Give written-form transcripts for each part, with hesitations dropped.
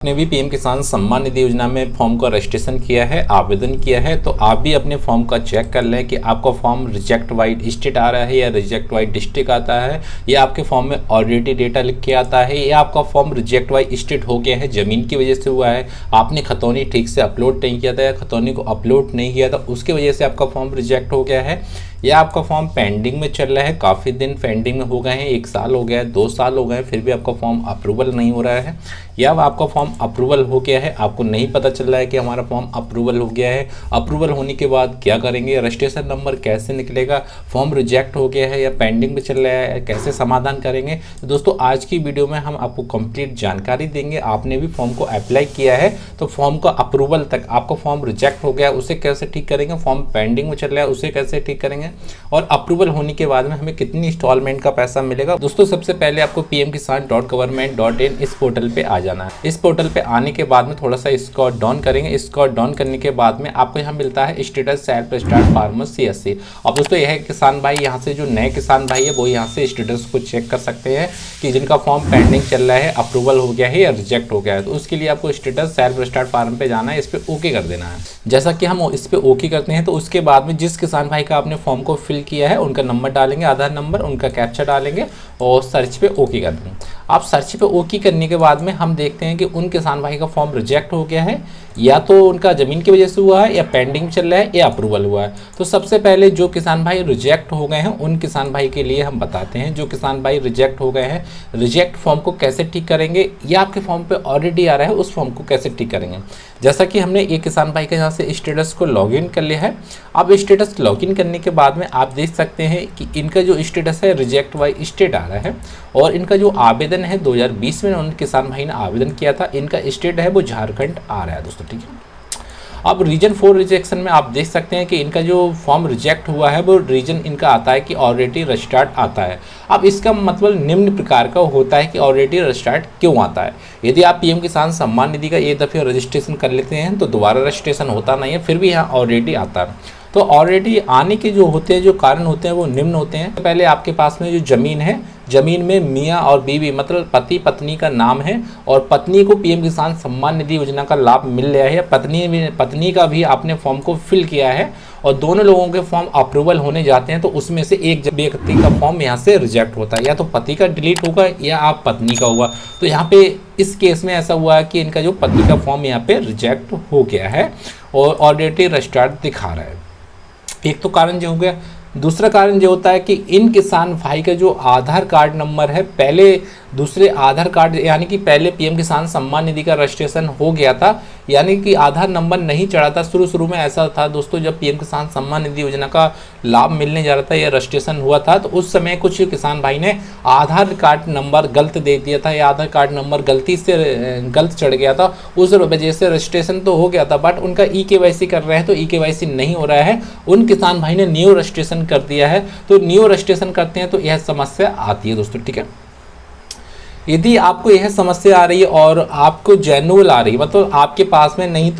आपने भी पीएम किसान सम्मान निधि योजना में फॉर्म का रजिस्ट्रेशन किया है, आवेदन किया है, तो आप भी अपने फॉर्म का चेक कर लें कि आपका फॉर्म रिजेक्ट वाइड स्टेट आ रहा है या रिजेक्ट वाइड डिस्ट्रिक्ट आता है, या आपके फॉर्म में ऑलरेडी डेटा लिख के आता है, या आपका फॉर्म रिजेक्ट वाइड स्टेट हो गया है, ज़मीन की वजह से हुआ है, आपने खतौनी ठीक से अपलोड नहीं किया था या खतौनी को अपलोड नहीं किया था, उसकी वजह से आपका फॉर्म रिजेक्ट हो गया है, या आपका फॉर्म पेंडिंग में चल रहा है, काफ़ी दिन पेंडिंग में हो गए हैं, 1 साल हो गया है, 2 साल हो गए हैं, फिर भी आपका फॉर्म अप्रूवल नहीं हो रहा है, या आपका फॉर्म अप्रूवल हो गया है, आपको नहीं पता चल रहा है कि हमारा फॉर्म अप्रूवल हो गया है। अप्रूवल होने के बाद क्या करेंगे, रजिस्ट्रेशन नंबर कैसे निकलेगा, फॉर्म रिजेक्ट हो गया है या पेंडिंग में चल रहा है, कैसे समाधान करेंगे। तो दोस्तों आज की वीडियो में हम आपको कंप्लीट जानकारी देंगे। आपने भी फॉर्म को अप्लाई किया है तो फॉर्म का अप्रूवल तक, आपका फॉर्म रिजेक्ट हो गया उसे कैसे ठीक करेंगे, फॉर्म पेंडिंग में चल रहा है उसे कैसे ठीक करेंगे, और अप्रूवल होने के बाद में हमें कितनी इंस्टॉलमेंट का पैसा मिलेगा। दोस्तों सबसे पहले आपको pmkisan.government.in इस पोर्टल पे आ जाना है। इस पोर्टल पे आने के बाद में थोड़ा सा स्क्रॉल डाउन करेंगे। स्क्रॉल डाउन करने के बाद में आपको यहाँ मिलता है status self start farmer CSC। अब दोस्तों यह किसान भाई, यहाँ से जो नए किसान भाई है वो यहाँ से स्टेटस को चेक कर सकते हैं कि जिनका फॉर्म पेंडिंग चल रहा है, अप्रूवल हो गया है या रिजेक्ट हो गया है। तो उसके लिए आपको स्टेटस सेल्फ स्टार्ट फार्म पे जाना है, इस पर ओके कर देना है। जैसा कि हम इस पर ओके करते हैं तो उसके बाद में जिस किसान भाई का आपने फॉर्म को फिल किया है उनका नंबर डालेंगे, आधार नंबर, उनका कैप्चा डालेंगे और सर्च पे ओके कर देंगे। आप सर्च पे ओके करने के बाद में हम देखते हैं कि उन किसान भाई का फॉर्म रिजेक्ट हो गया है, या तो उनका ज़मीन की वजह से हुआ है, या पेंडिंग चल रहा है, या अप्रूवल हुआ है। तो सबसे पहले जो किसान भाई रिजेक्ट हो गए हैं उन किसान भाई के लिए हम बताते हैं। जो किसान भाई रिजेक्ट हो गए हैं, रिजेक्ट फॉर्म को कैसे ठीक करेंगे, या आपके फॉर्म पे ऑलरेडी आ रहा है उस फॉर्म को कैसे ठीक करेंगे। जैसा कि हमने एक किसान भाई के यहाँ से स्टेटस को लॉगिन कर लिया है। अब स्टेटस लॉगिन करने के बाद में आप देख सकते हैं कि इनका जो स्टेटस है रिजेक्ट वाई स्टेट आ रहा है, और इनका जो आवेदन है 2020 में उन किसान भाई ने आवेदन किया था, इनका स्टेट है वो झारखंड आ रहा है दोस्तों, ठीक है। अब रीजन 4 रिजेक्शन में आप देख सकते हैं कि इनका जो फॉर्म रिजेक्ट हुआ है वो रीजन इनका आता है कि ऑलरेडी रजिस्टर्ड आता है। अब इसका मतलब निम्न प्रकार का होता है कि ऑलरेडी रजिस्टर्ड क्यों आता है। यदि आप पीएम किसान सम्मान निधि का एक दफ़े रजिस्ट्रेशन कर लेते हैं तो दोबारा रजिस्ट्रेशन होता नहीं है, फिर भी यहाँ ऑलरेडी आता है। तो ऑलरेडी आने के जो होते हैं, जो कारण होते हैं वो निम्न होते हैं। तो पहले आपके पास में जो ज़मीन है, ज़मीन में मियाँ और बीवी मतलब पति पत्नी का नाम है, और पत्नी को पीएम किसान सम्मान निधि योजना का लाभ मिल रहा है, पत्नी का भी आपने फॉर्म को फिल किया है, और दोनों लोगों के फॉर्म अप्रूवल होने जाते हैं तो उसमें से एक व्यक्ति का फॉर्म यहाँ से रिजेक्ट होता है, या तो पति का डिलीट होगा या आप पत्नी का होगा। तो यहाँ पे इस केस में ऐसा हुआ है कि इनका जो पति का फॉर्म यहाँ पे रिजेक्ट हो गया है और ऑलरेडी रजिस्टर्ड दिखा रहा है। एक तो कारण जो हो गया। दूसरा कारण जो होता है कि इन किसान भाई का जो आधार कार्ड नंबर है, पहले दूसरे आधार कार्ड यानी कि पहले पीएम किसान सम्मान निधि का रजिस्ट्रेशन हो गया था, यानी कि आधार नंबर नहीं चढ़ा था। शुरू में ऐसा था दोस्तों, जब पीएम किसान सम्मान निधि योजना का लाभ मिलने जा रहा था या रजिस्ट्रेशन हुआ था, तो उस समय कुछ किसान भाई ने आधार कार्ड नंबर गलत दे दिया था, या आधार कार्ड नंबर गलती से गलत चढ़ गया था। उस वजह से रजिस्ट्रेशन तो हो गया था, बट उनका EKYC कर रहे हैं तो EKYC नहीं हो रहा है। उन किसान भाई ने न्यू रजिस्ट्रेशन कर दिया है, तो न्यू रजिस्ट्रेशन करते हैं तो यह समस्या आती है दोस्तों, ठीक है। यदि आपको यह समस्या आ रही है और आपको जेन्युइन आ रही है, मतलब आपके पास में नहीं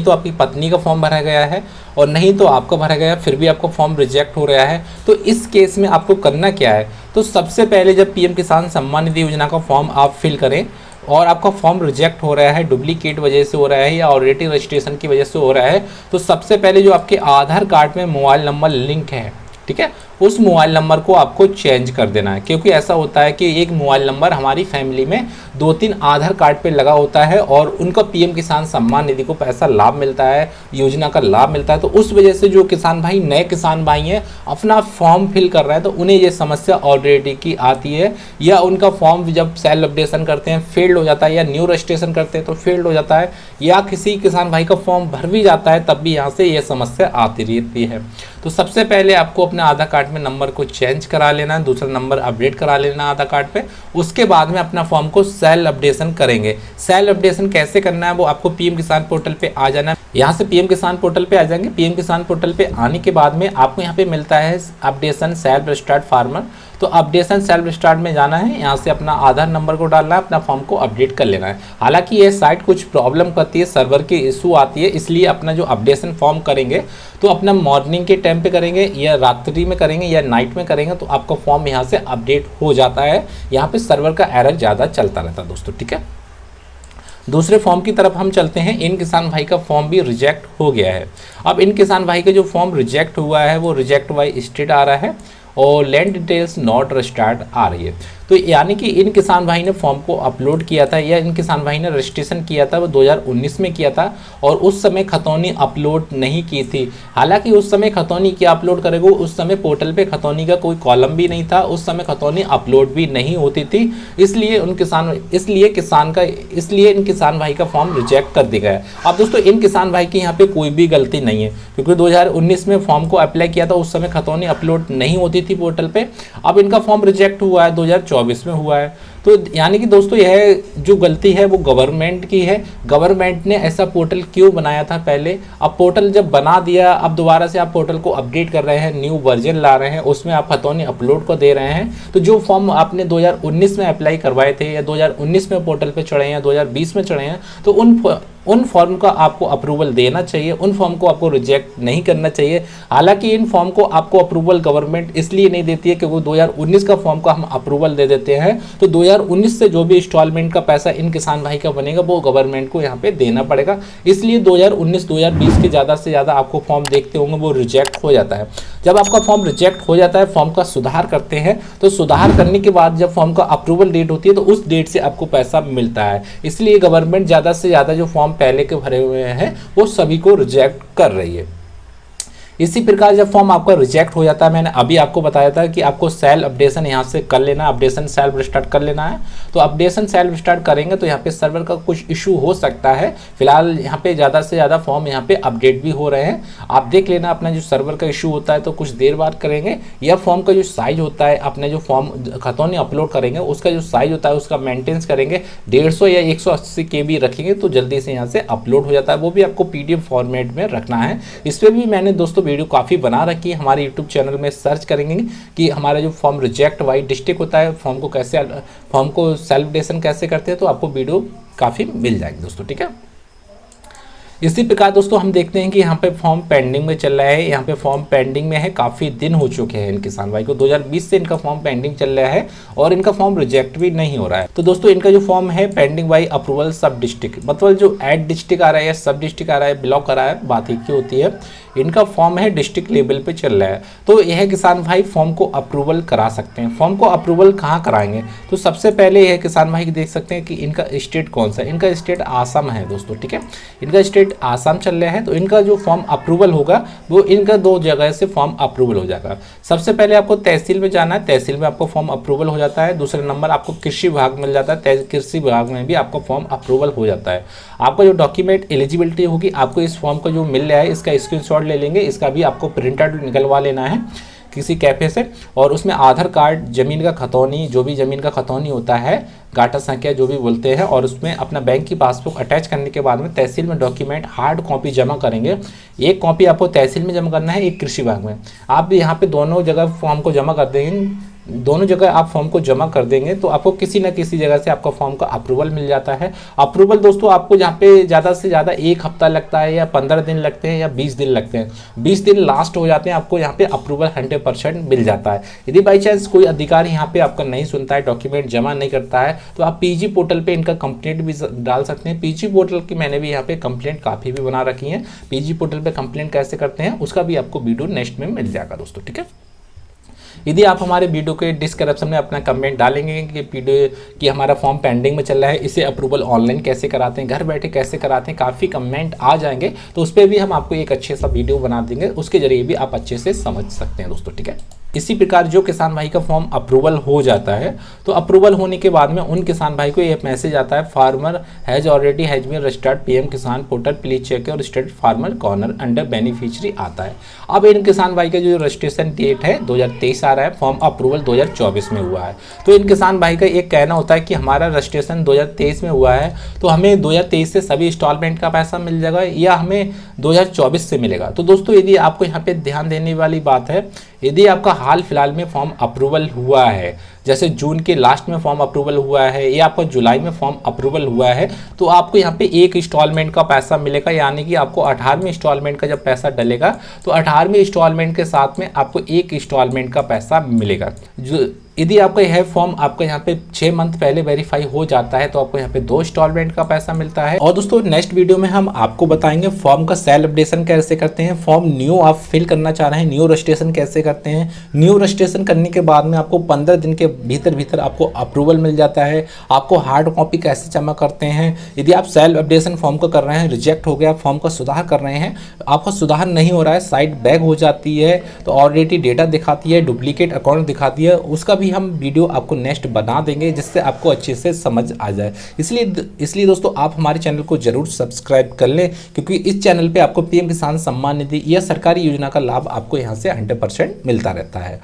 तो आपकी पत्नी का फॉर्म भरा गया है और नहीं तो आपका भरा गया है, फिर भी आपका फॉर्म रिजेक्ट हो रहा है, तो इस केस में आपको करना क्या है। तो सबसे पहले जब पीएम किसान सम्मान निधि योजना का फॉर्म आप फिल करें और आपका फॉर्म रिजेक्ट हो रहा है, डुप्लीकेट वजह से हो रहा है या ऑलरेडी रजिस्ट्रेशन की वजह से हो रहा है, तो सबसे पहले जो आपके आधार कार्ड में मोबाइल नंबर लिंक है, ठीक है, उस मोबाइल नंबर को आपको चेंज कर देना है। क्योंकि ऐसा होता है कि एक मोबाइल नंबर हमारी फैमिली में 2-3 आधार कार्ड पे लगा होता है और उनका पीएम किसान सम्मान निधि को पैसा लाभ मिलता है, योजना का लाभ मिलता है। तो उस वजह से जो किसान भाई नए किसान भाई हैं अपना फॉर्म फिल कर रहे हैं तो उन्हें ये समस्या ऑलरेडी की आती है, या उनका फॉर्म जब सेल्फ अपडेशन करते हैं फेल्ड हो जाता है, या न्यू रजिस्ट्रेशन करते हैं तो फेल्ड हो जाता है, या किसी किसान भाई का फॉर्म भर भी जाता है तब भी यहाँ से ये समस्या आती रहती है। तो सबसे पहले आपको अपने आधार कार्ड में नंबर को चेंज करा लेना है, दूसरा नंबर अपडेट करा लेना आधार कार्ड पे। उसके बाद में अपना फॉर्म को सेल्फ अपडेशन करेंगे। सेल्फ अपडेशन कैसे करना है वो आपको पीएम किसान पोर्टल पे आ जाना है। यहाँ से पीएम किसान पोर्टल पे आ जाएंगे। पीएम किसान पोर्टल पे आने के बाद में आपको यहाँ पे मिलता है अपडेशन सेल्फ स्टार्ट फार्मर। तो अपडेशन सेल्फ स्टार्ट में जाना है, यहाँ से अपना आधार नंबर को डालना है, अपना फॉर्म को अपडेट कर लेना है। हालांकि ये साइट कुछ प्रॉब्लम करती है, सर्वर की इशू आती है, इसलिए अपना जो अपडेशन फॉर्म करेंगे तो अपना मॉर्निंग के टाइम पे करेंगे या रात्रि में करेंगे या नाइट में करेंगे तो आपका फॉर्म यहाँ से अपडेट हो जाता है। यहाँ पे सर्वर का एरर ज़्यादा चलता रहता है दोस्तों, ठीक है। दूसरे फॉर्म की तरफ हम चलते हैं। इन किसान भाई का फॉर्म भी रिजेक्ट हो गया है। अब इन किसान भाई का जो फॉर्म रिजेक्ट हुआ है वो रिजेक्ट बाय स्टेट आ रहा है और लैंड डिटेल्स नॉट रजिस्टर्ड आ रही है। तो यानी कि इन किसान भाई ने फॉर्म को अपलोड किया था या इन किसान भाई ने रजिस्ट्रेशन किया था वो 2019 में किया था और उस समय खतौनी अपलोड नहीं की थी। हालांकि उस समय खतौनी क्या अपलोड करेगा, उस समय पोर्टल पे खतौनी का कोई कॉलम भी नहीं था, उस समय खतौनी अपलोड भी नहीं होती थी, इसलिए इन किसान भाई का फॉर्म रिजेक्ट कर दिया गया है। अब दोस्तों इन किसान भाई की यहाँ पे कोई भी गलती नहीं है, क्योंकि 2019 में फॉर्म को अप्लाई किया था, उस समय खतौनी अपलोड नहीं होती थी पोर्टल पे। अब इनका फॉर्म रिजेक्ट हुआ है, 2024 में हुआ है। तो यानी कि दोस्तों यह जो गलती है वो गवर्नमेंट की है। गवर्नमेंट ने ऐसा पोर्टल क्यों बनाया था पहले, अब पोर्टल जब बना दिया, अब दोबारा से आप पोर्टल को अपडेट कर रहे हैं, न्यू वर्जन ला रहे हैं, उसमें आप खतौनी अपलोड को दे रहे हैं। तो जो फॉर्म आपने 2019 में अप्लाई करवाए थे या 2019 में पोर्टल पे चढ़े हैं या 2020 में चढ़े हैं, तो उन फॉर्म का आपको अप्रूवल देना चाहिए, उन फॉर्म को आपको रिजेक्ट नहीं करना चाहिए। हालांकि इन फॉर्म को आपको अप्रूवल गवर्नमेंट इसलिए नहीं देती है क्योंकि 2019 का फॉर्म का हम अप्रूवल दे देते हैं, तो 2019 से जो भी इंस्टॉलमेंट का पैसा इन किसान भाई का बनेगा वो गवर्नमेंट को यहाँ पे देना पड़ेगा। इसलिए 2019-2020 के ज़्यादा से ज़्यादा आपको फॉर्म देखते होंगे वो रिजेक्ट हो जाता है। जब आपका फॉर्म रिजेक्ट हो जाता है, फॉर्म का सुधार करते हैं, तो सुधार करने के बाद जब फॉर्म का अप्रूवल डेट होती है तो उस डेट से आपको पैसा मिलता है। इसलिए गवर्नमेंट ज़्यादा से ज़्यादा जो फॉर्म पहले के भरे हुए हैं वो सभी को रिजेक्ट कर रही है। इसी प्रकार जब फॉर्म आपका रिजेक्ट हो जाता है, मैंने अभी आपको बताया था कि आपको सेल्फ अपडेशन यहाँ से कर लेना, अपडेशन सेल्फ स्टार्ट कर लेना है। तो अपडेशन सेल्फ स्टार्ट करेंगे तो यहाँ पे सर्वर का कुछ इशू हो सकता है। फिलहाल यहाँ पे ज़्यादा से ज़्यादा फॉर्म यहाँ पे अपडेट भी हो रहे हैं, आप देख लेना। अपना जो सर्वर का इशू होता है तो कुछ देर बाद करेंगे, या फॉर्म का जो साइज होता है, अपने जो फॉर्म खतौनी अपलोड करेंगे उसका जो साइज होता है उसका मेंटेनेंस करेंगे, 150 या 180 KB रखेंगे तो जल्दी से यहाँ से अपलोड हो जाता है। वो भी आपको PDF फॉर्मेट में रखना है। इस पर भी मैंने दोस्तों वीडियो काफ़ी बना रखी है, हमारे यूट्यूब चैनल में सर्च करेंगे कि हमारा जो फॉर्म रिजेक्ट बाय डिस्ट्रिक्ट होता है, फॉर्म को सेल्फ अपडेशन कैसे करते हैं, तो आपको वीडियो काफ़ी मिल जाएगी दोस्तों, ठीक है। इसी प्रकार दोस्तों हम देखते हैं कि यहाँ पे फॉर्म पेंडिंग में चल रहा है, यहाँ पे फॉर्म पेंडिंग में है, काफ़ी दिन हो चुके हैं इन किसान भाई को, 2020 से इनका फॉर्म पेंडिंग चल रहा है और इनका फॉर्म रिजेक्ट भी नहीं हो रहा है। तो दोस्तों इनका जो फॉर्म है पेंडिंग बाई अप्रूवल सब डिस्ट्रिक्ट, मतलब जो एड डिस्ट्रिक्ट आ रहा है या सब डिस्ट्रिक्ट आ रहा है, ब्लॉक आ रहा है, बात एक ही होती है। इनका फॉर्म है डिस्ट्रिक्ट लेवल पे चल रहा है, तो यह किसान भाई फॉर्म को अप्रूवल करा सकते हैं। फॉर्म को अप्रूवल कहाँ कराएंगे, तो सबसे पहले यह किसान भाई देख सकते हैं कि इनका स्टेट कौन सा है। इनका स्टेट आसाम है दोस्तों, ठीक है, इनका स्टेट आसाम चल रहा है। तो इनका जो फॉर्म अप्रूवल होगा वो इनका 2 जगह से फॉर्म अप्रूवल हो जाएगा। सबसे पहले आपको तहसील में जाना है, तहसील में आपको फॉर्म अप्रूवल हो जाता है। दूसरे नंबर आपको कृषि विभाग मिल जाता है, कृषि विभाग में भी आपका फॉर्म अप्रूवल हो जाता है। आपका जो डॉक्यूमेंट एलिजिबिलिटी होगी, आपको इस फॉर्म का जो मिल रहा है इसका स्क्रीनशॉट ले लेंगे, इसका भी आपको प्रिंट आउट निकलवा लेना है किसी कैफे से, और उसमें आधार कार्ड, ज़मीन का खतौनी, जो भी ज़मीन का खतौनी होता है, गाटा संख्या जो भी बोलते हैं, और उसमें अपना बैंक की पासबुक अटैच करने के बाद में तहसील में डॉक्यूमेंट हार्ड कॉपी जमा करेंगे। एक कॉपी आपको तहसील में जमा करना है, एक कृषि विभाग में। आप भी यहाँ पे दोनों जगह फॉर्म को जमा कर देंगे, दोनों जगह आप फॉर्म को जमा कर देंगे तो आपको किसी न किसी जगह से आपका फॉर्म का अप्रूवल मिल जाता है। अप्रूवल दोस्तों आपको जहाँ पे ज़्यादा से ज़्यादा 1 हफ्ता लगता है या 15 दिन लगते हैं या 20 दिन लगते हैं, 20 दिन लास्ट हो जाते हैं, आपको यहाँ पे अप्रूवल 100% मिल जाता है। यदि बाई चांस कोई अधिकारी यहाँ पे आपका नहीं सुनता है, डॉक्यूमेंट जमा नहीं करता है, तो आप PG पोर्टल पर इनका कंप्लेंट भी डाल सकते हैं। PG पोर्टल की मैंने भी यहाँ पे कंप्लेंट काफ़ी भी बना रखी है। PG पोर्टल पर कंप्लेंट कैसे करते हैं उसका भी आपको वीडियो नेक्स्ट में मिल जाएगा दोस्तों, ठीक है। यदि आप हमारे वीडियो के डिस्क्रिप्शन में अपना कमेंट डालेंगे कि हमारा फॉर्म पेंडिंग में चल रहा है, इसे अप्रूवल ऑनलाइन कैसे कराते हैं, घर बैठे कैसे कराते हैं, काफ़ी कमेंट आ जाएंगे, तो उस पर भी हम आपको एक अच्छे सा वीडियो बना देंगे, उसके जरिए भी आप अच्छे से समझ सकते हैं दोस्तों, ठीक है। इसी प्रकार जो किसान भाई का फॉर्म अप्रूवल हो जाता है, तो अप्रूवल होने के बाद में उन किसान भाई को ये मैसेज आता है, farmer has been registered PM Kisan portal, please check और state farmer corner under beneficiary आता है। अब इन किसान भाई का जो रजिस्ट्रेशन डेट है 2023 आ रहा है, फॉर्म अप्रूवल 2024 में हुआ है। तो इन किसान भाई का एक कहना होता है कि हमारा रजिस्ट्रेशन 2023 में हुआ है तो हमें 2023 से सभी इंस्टॉलमेंट का पैसा मिल जाएगा या हमें 2024 से मिलेगा। तो दोस्तों यदि आपको यहाँ पे ध्यान देने वाली बात है, यदि आपका हाल फिलहाल में फॉर्म अप्रूवल हुआ है, जैसे जून के लास्ट में फॉर्म अप्रूवल हुआ है या आपका जुलाई में फॉर्म अप्रूवल हुआ है, तो आपको यहाँ पे एक इंस्टॉलमेंट का पैसा मिलेगा, यानी कि आपको 18वें इंस्टॉलमेंट का जब पैसा डलेगा तो 18वें इंस्टॉलमेंट के साथ में आपको एक इंस्टॉलमेंट का पैसा मिलेगा। जो यदि आपका यह फॉर्म आपका यहाँ पे 6 मंथ पहले वेरीफाई हो जाता है तो आपको यहाँ पे 2 इंस्टॉलमेंट का पैसा मिलता है। और दोस्तों नेक्स्ट वीडियो में हम आपको बताएंगे फॉर्म का सेल्फ अपडेशन कैसे करते हैं, फॉर्म न्यू आप फिल करना चाह रहे हैं, न्यू रजिस्ट्रेशन कैसे करते हैं। न्यू रजिस्ट्रेशन करने के बाद में आपको 15 दिन के भीतर आपको अप्रूवल मिल जाता है। आपको हार्ड कॉपी कैसे जमा करते हैं, यदि आप सेल्फ अपडेशन फॉर्म को कर रहे हैं, रिजेक्ट हो गया, फॉर्म का सुधार कर रहे हैं, आपका सुधार नहीं हो रहा है, साइट बैग हो जाती है तो ऑलरेडी डेटा दिखाती है, डुप्लीकेट अकाउंट दिखाती है, उसका भी हम वीडियो आपको नेक्स्ट बना देंगे जिससे आपको अच्छे से समझ आ जाए। इसलिए दोस्तों आप हमारे चैनल को जरूर सब्सक्राइब कर लें, क्योंकि इस चैनल पे आपको पीएम किसान सम्मान निधि या सरकारी योजना का लाभ आपको यहाँ से 100% मिलता रहता है।